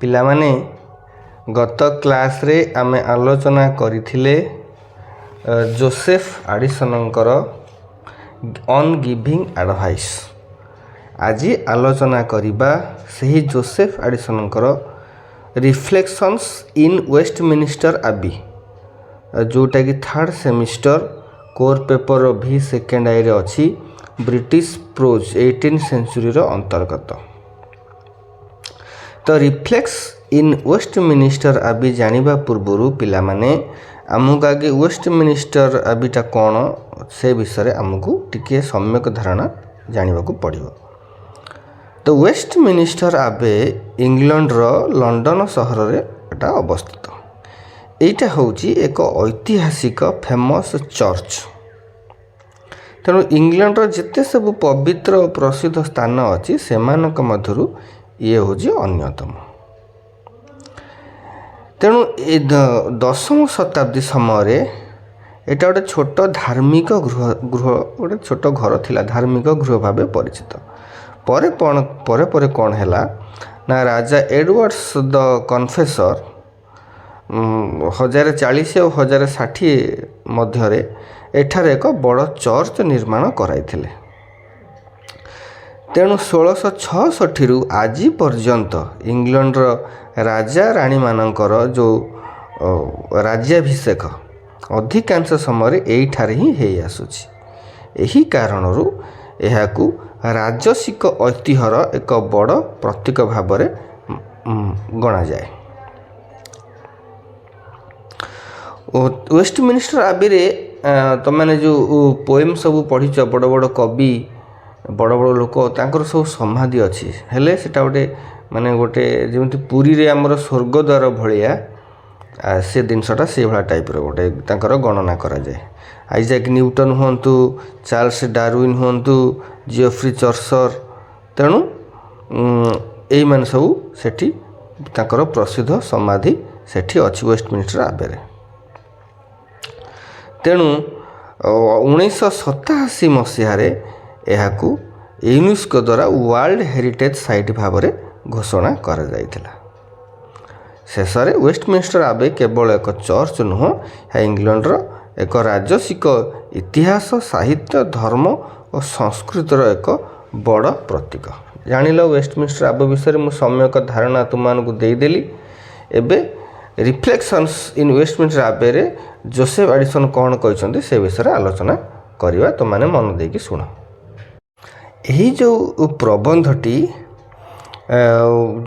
ପିଲାମାନେ ଗତ କ୍ଲାସ୍ରେ ଆମେ ଆଲୋଚନା କରିଥିଲେ ଯୋସେଫ୍ ଆଡ଼ିସନ୍ଙ୍କର ଅନ୍ ଗିଭିଂ ଆଡ଼ଭାଇସ୍। ଆଜି ଆଲୋଚନା କରିବା ସେହି ଯୋସେଫ୍ ଆଡ଼ିସନ୍ଙ୍କର ରିଫ୍ଲେକ୍ସନ୍ସ ଇନ୍ ୱେଷ୍ଟମିନିଷ୍ଟର ଆବି, ଯେଉଁଟାକି ଥାର୍ଡ଼ ସେମିଷ୍ଟର କୋର୍ ପେପର ଭି ସେକେଣ୍ଡ ଆଇରେ ଅଛି, ବ୍ରିଟିଶ ପ୍ରୋଜ୍ 18th ସେଞ୍ଚୁରୀର ଅନ୍ତର୍ଗତ। ତ ରିଫ୍ଲେକ୍ସ ଇନ୍ ୱେଷ୍ଟମିନିଷ୍ଟର ଆବି ଜାଣିବା ପୂର୍ବରୁ ପିଲାମାନେ ଆମକୁ ଆଗେ ୱେଷ୍ଟମିନିଷ୍ଟର ଆବିଟା କ'ଣ ସେ ବିଷୟରେ ଆମକୁ ଟିକିଏ ସମ୍ୟକ ଧାରଣା ଜାଣିବାକୁ ପଡ଼ିବ। ତ ୱେଷ୍ଟମିନିଷ୍ଟର ଆବେ ଇଂଲଣ୍ଡର ଲଣ୍ଡନ ସହରରେ ଏଟା ଅବସ୍ଥିତ। ଏଇଟା ହେଉଛି ଏକ ଐତିହାସିକ ଫେମସ୍ ଚର୍ଚ୍ଚ। ତେଣୁ ଇଂଲଣ୍ଡର ଯେତେ ସବୁ ପବିତ୍ର ଓ ପ୍ରସିଦ୍ଧ ସ୍ଥାନ ଅଛି ସେମାନଙ୍କ ମଧ୍ୟରୁ ଇଏ ହେଉଛି ଅନ୍ୟତମ। ତେଣୁ ଏ 10ମ ଶତାବ୍ଦୀ ସମୟରେ ଏଇଟା ଗୋଟେ ଛୋଟ ଧାର୍ମିକ ଗୃହ ଗୋଟେ ଛୋଟ ଘର ଥିଲା, ଧାର୍ମିକ ଗୃହ ଭାବେ ପରିଚିତ। ପରେ କ'ଣ ହେଲା ନା ରାଜା ଏଡୱାର୍ଡସ୍ ଦ କନଫେସର 1040 ଆଉ 1060 ମଧ୍ୟରେ ଏଠାରେ ଏକ ବଡ଼ ଚର୍ଚ୍ଚ ନିର୍ମାଣ କରାଇଥିଲେ। ତେଣୁ 1666ରୁ ଆଜି ପର୍ଯ୍ୟନ୍ତ ଇଂଲଣ୍ଡର ରାଜା ରାଣୀମାନଙ୍କର ଯେଉଁ ରାଜ୍ୟାଭିଷେକ ଅଧିକାଂଶ ସମୟରେ ଏଇଠାରେ ହିଁ ହେଇ ଆସୁଛି। ଏହି କାରଣରୁ ଏହାକୁ ରାଜସିକ ଐତିହ୍ୟର ଏକ ବଡ଼ ପ୍ରତୀକ ଭାବରେ ଗଣାଯାଏ। ୱେଷ୍ଟମିନିଷ୍ଟର ଆବିରେ ତୁମମାନେ ଯେଉଁ ପୋଏମ୍ ସବୁ ପଢ଼ିଛ, ବଡ଼ ବଡ଼ କବି, ବଡ଼ ବଡ଼ ଲୋକ ତାଙ୍କର ସବୁ ସମାଧି ଅଛି। ହେଲେ ସେଟା ଗୋଟେ ଯେମିତି ପୁରୀରେ ଆମର ସ୍ୱର୍ଗଦ୍ୱାର ଭଳିଆ ସେ ଜିନିଷଟା ସେଇଭଳିଆ ଟାଇପ୍ର ଗୋଟେ ତାଙ୍କର ଗଣନା କରାଯାଏ। ଆଇଜାକ୍ ନ୍ୟୁଟନ୍ ହୁଅନ୍ତୁ, ଚାର୍ଲସ ଡାରୱିନ୍ ହୁଅନ୍ତୁ, ଜିଓଫ୍ରି ଚର୍ଚର, ତେଣୁ ଏଇମାନେ ସବୁ ସେଠି ତାଙ୍କର ପ୍ରସିଦ୍ଧ ସମାଧି ସେଠି ଅଛି ୱେଷ୍ଟମିନିଷ୍ଟର ଆବେରେ। ତେଣୁ 1987 ମସିହାରେ ଏହାକୁ ୟୁନେସ୍କୋ ଦ୍ୱାରା ୱାର୍ଲଡ ହେରିଟେଜ୍ ସାଇଟ୍ ଭାବରେ ଘୋଷଣା କରାଯାଇଥିଲା। ଶେଷରେ ୱେଷ୍ଟମିନିଷ୍ଟର ଆବେ କେବଳ ଏକ ଚର୍ଚ୍ଚ ନୁହଁ, ଏହା ଇଂଲଣ୍ଡର ଏକ ରାଜସିକ ଇତିହାସ, ସାହିତ୍ୟ, ଧର୍ମ ଓ ସଂସ୍କୃତିର ଏକ ବଡ଼ ପ୍ରତୀକ। ଜାଣିଲ ୱେଷ୍ଟମିନିଷ୍ଟର ଆବେ ବିଷୟରେ ମୁଁ ସମ୍ୟକ ଧାରଣା ତୁମମାନଙ୍କୁ ଦେଇଦେଲି। ଏବେ ରିଫ୍ଲେକ୍ସନ୍ସ ଇନ୍ ୱେଷ୍ଟମିନିଷ୍ଟର ଆବେରେ ଯୋସେଫ୍ ଆଡ଼ିସନ୍ କ'ଣ କହିଛନ୍ତି ସେ ବିଷୟରେ ଆଲୋଚନା କରିବା। ତୁମମାନେ ମନ ଦେଇକି ଶୁଣ। ଏହି ଯେଉଁ ପ୍ରବନ୍ଧଟି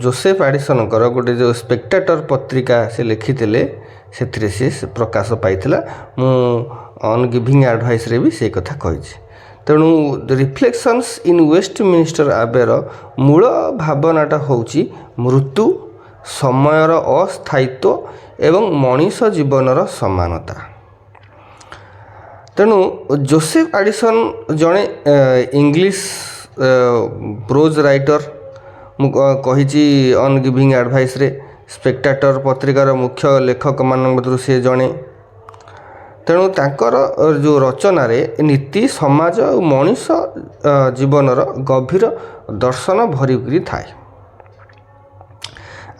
ଯୋସେଫ୍ ଆଡ଼ିସନ୍ଙ୍କର ଗୋଟେ ଯେଉଁ ସ୍ପେକ୍ଟାଟର ପତ୍ରିକା ସେ ଲେଖିଥିଲେ, ସେଥିରେ ସେ ପ୍ରକାଶ ପାଇଥିଲା। ମୁଁ ଅନ୍ ଗିଭିଂ ଆଡ଼ଭାଇସ୍ରେ ବି ସେଇ କଥା କହିଛି। ତେଣୁ ରିଫ୍ଲେକ୍ସନ୍ସ ଇନ୍ ୱେଷ୍ଟମିନିଷ୍ଟର ଆବେର ମୂଳ ଭାବନାଟା ହେଉଛି ମୃତ୍ୟୁ, ସମୟର ଅସ୍ଥାୟିତ୍ୱ ଏବଂ ମଣିଷ ଜୀବନର ସମାନତା। ତେଣୁ ଯୋସେଫ୍ ଆଡ଼ିସନ୍ ଜଣେ ଇଂଲିଶ ପ୍ରୋଜ୍ ରାଇଟର। ମୁଁ କହିଛି ଅନ୍ ଗିଭିଂ ଆଡ଼ଭାଇସ୍ରେ ସ୍ପେକ୍ଟାଟର ପତ୍ରିକାର ମୁଖ୍ୟ ଲେଖକମାନଙ୍କ ମଧ୍ୟରୁ ସେ ଜଣେ। ତେଣୁ ତାଙ୍କର ଯେଉଁ ରଚନାରେ ନୀତି, ସମାଜ ଆଉ ମଣିଷ ଜୀବନର ଗଭୀର ଦର୍ଶନ ଭରିକରି ଥାଏ।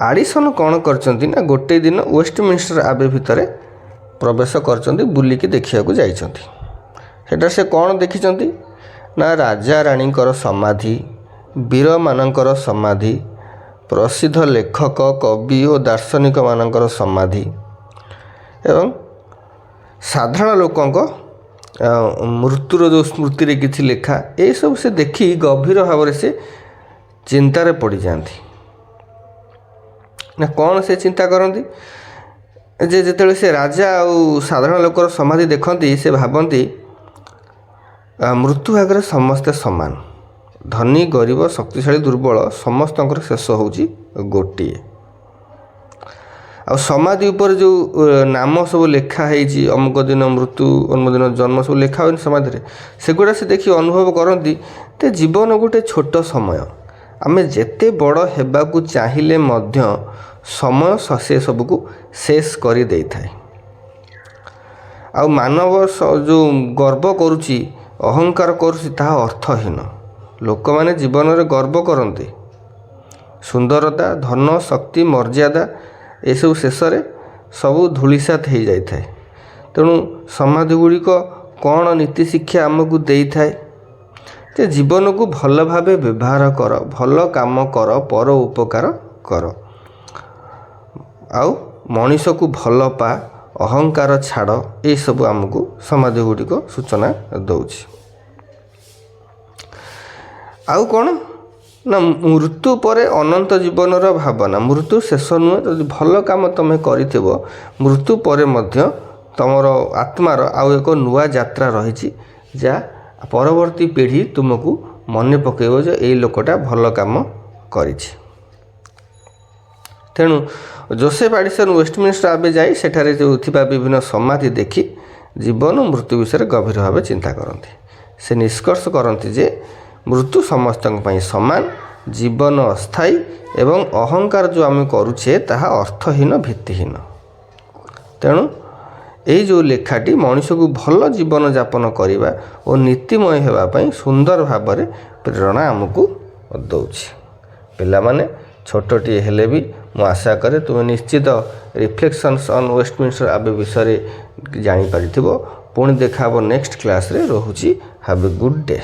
ଆଡ଼ିସନ୍ କ'ଣ କରିଛନ୍ତି ନା ଗୋଟେ ଦିନ ୱେଷ୍ଟମିନିଷ୍ଟର ଆବେ ଭିତରେ ପ୍ରବେଶ କରିଛନ୍ତି, ବୁଲିକି ଦେଖିବାକୁ ଯାଇଛନ୍ତି। ସେଟା ସେ କ'ଣ ଦେଖିଛନ୍ତି ନା ରାଜା ରାଣୀଙ୍କର ସମାଧି, ବୀରମାନଙ୍କର ସମାଧି, ପ୍ରସିଦ୍ଧ ଲେଖକ, କବି ଓ ଦାର୍ଶନିକମାନଙ୍କର ସମାଧି ଏବଂ ସାଧାରଣ ଲୋକଙ୍କ ମୃତ୍ୟୁର ଯେଉଁ ସ୍ମୃତିରେ କିଛି ଲେଖା, ଏସବୁ ସେ ଦେଖି ଗଭୀର ଭାବରେ ସେ ଚିନ୍ତାରେ ପଡ଼ିଯାଆନ୍ତି। ନା କ'ଣ ସେ ଚିନ୍ତା କରନ୍ତି ଯେ ଯେତେବେଳେ ସେ ରାଜା ଆଉ ସାଧାରଣ ଲୋକର ସମାଧି ଦେଖନ୍ତି, ସେ ଭାବନ୍ତି ମୃତ୍ୟୁ ଆଗରେ ସମସ୍ତେ ସମାନ। ଧନୀ, ଗରିବ, ଶକ୍ତିଶାଳୀ, ଦୁର୍ବଳ ସମସ୍ତଙ୍କର ଶେଷ ହେଉଛି ଗୋଟିଏ। ଆଉ ସମାଧି ଉପରେ ଯେଉଁ ନାମ ସବୁ ଲେଖା ହେଇଛି, ଅମୁକ ଦିନ ମୃତ୍ୟୁ, ଅମୁକ ଦିନ ଜନ୍ମ, ସବୁ ଲେଖା ହୁଏନି ସମାଧିରେ, ସେଗୁଡ଼ା ସେ ଦେଖି ଅନୁଭବ କରନ୍ତି ଯେ ଜୀବନ ଗୋଟେ ଛୋଟ ସମୟ। ଆମେ ଯେତେ ବଡ଼ ହେବାକୁ ଚାହିଁଲେ ମଧ୍ୟ ସମୟ ସେ ସବୁକୁ ଶେଷ କରିଦେଇଥାଏ। ଆଉ ମାନବ ଯେଉଁ ଗର୍ବ କରୁଛି, ଅହଙ୍କାର କରୁଛି, ତାହା ଅର୍ଥହୀନ। ଲୋକମାନେ ଜୀବନରେ ଗର୍ବ କରନ୍ତି, ସୁନ୍ଦରତା, ଧନ, ଶକ୍ତି, ମର୍ଯ୍ୟାଦା ଏସବୁ ଶେଷରେ ସବୁ ଧୂଳିସାତ ହୋଇଯାଇଥାଏ। ତେଣୁ ସମାଧି ଗୁଡ଼ିକ କ'ଣ ନୀତି ଶିକ୍ଷା ଆମକୁ ଦେଇଥାଏ ଯେ ଜୀବନକୁ ଭଲ ଭାବେ ବ୍ୟବହାର କର, ଭଲ କାମ କର, ପର ଉପକାର କର, ଆଉ ମଣିଷକୁ ଭଲ ପା, ଅହଙ୍କାର ଛାଡ଼, ଏସବୁ ଆମକୁ ସମାଧି ଗୁଡ଼ିକ ସୂଚନା ଦେଉଛି। ଆଉ କ'ଣ ନା ମୃତ୍ୟୁ ପରେ ଅନନ୍ତ ଜୀବନର ଭାବନା। ମୃତ୍ୟୁ ଶେଷ ନୁହେଁ। ଯଦି ଭଲ କାମ ତୁମେ କରିଥିବ ମୃତ୍ୟୁ ପରେ ମଧ୍ୟ ତୁମର ଆତ୍ମାର ଆଉ ଏକ ନୂଆ ଯାତ୍ରା ରହିଛି, ଯାହା ପରବର୍ତ୍ତୀ ପିଢ଼ି ତୁମକୁ ମନେ ପକାଇବ ଯେ ଏଇ ଲୋକଟା ଭଲ କାମ କରିଛି। ତେଣୁ ଜୋସେଫ୍ ଆଡ଼ିସନ୍ ୱେଷ୍ଟମିନିଷ୍ଟର ଆବେ ଯାଇ ସେଠାରେ ଥିବା ବିଭିନ୍ନ ସମାଧି ଦେଖି ଜୀବନ ଓ ମୃତ୍ୟୁ ବିଷୟରେ ଗଭୀର ଭାବେ ଚିନ୍ତା କରନ୍ତି। ସେ ନିଷ୍କର୍ଷ କରନ୍ତି ଯେ ମୃତ୍ୟୁ ସମସ୍ତଙ୍କ ପାଇଁ ସମାନ, ଜୀବନ ଅସ୍ଥାୟୀ ଏବଂ ଅହଙ୍କାର ଯେଉଁ ଆମେ କରୁଛେ ତାହା ଅର୍ଥହୀନ, ଭିତ୍ତିହୀନ। ତେଣୁ ଏଇ ଯେଉଁ ଲେଖାଟି ମଣିଷକୁ ଭଲ ଜୀବନଯାପନ କରିବା ଓ ନୀତିମୟ ହେବା ପାଇଁ ସୁନ୍ଦର ଭାବରେ ପ୍ରେରଣା ଆମକୁ ଦେଉଛି। ପିଲାମାନେ ଛୋଟଟିଏ ହେଲେ ବି ମୁଁ ଆଶା କରେ ତୁମେ ନିଶ୍ଚିତ ରିଫ୍ଲେକ୍ସନ୍ସ ଅନ୍ ୱେଷ୍ଟମିନିଷ୍ଟର ଆବେ ବିଷୟରେ ଜାଣିପାରିଥିବ। ପୁଣି ଦେଖା ହେବ ନେକ୍ସଟ କ୍ଲାସ୍ରେ। ରହୁଛି। Have a good day.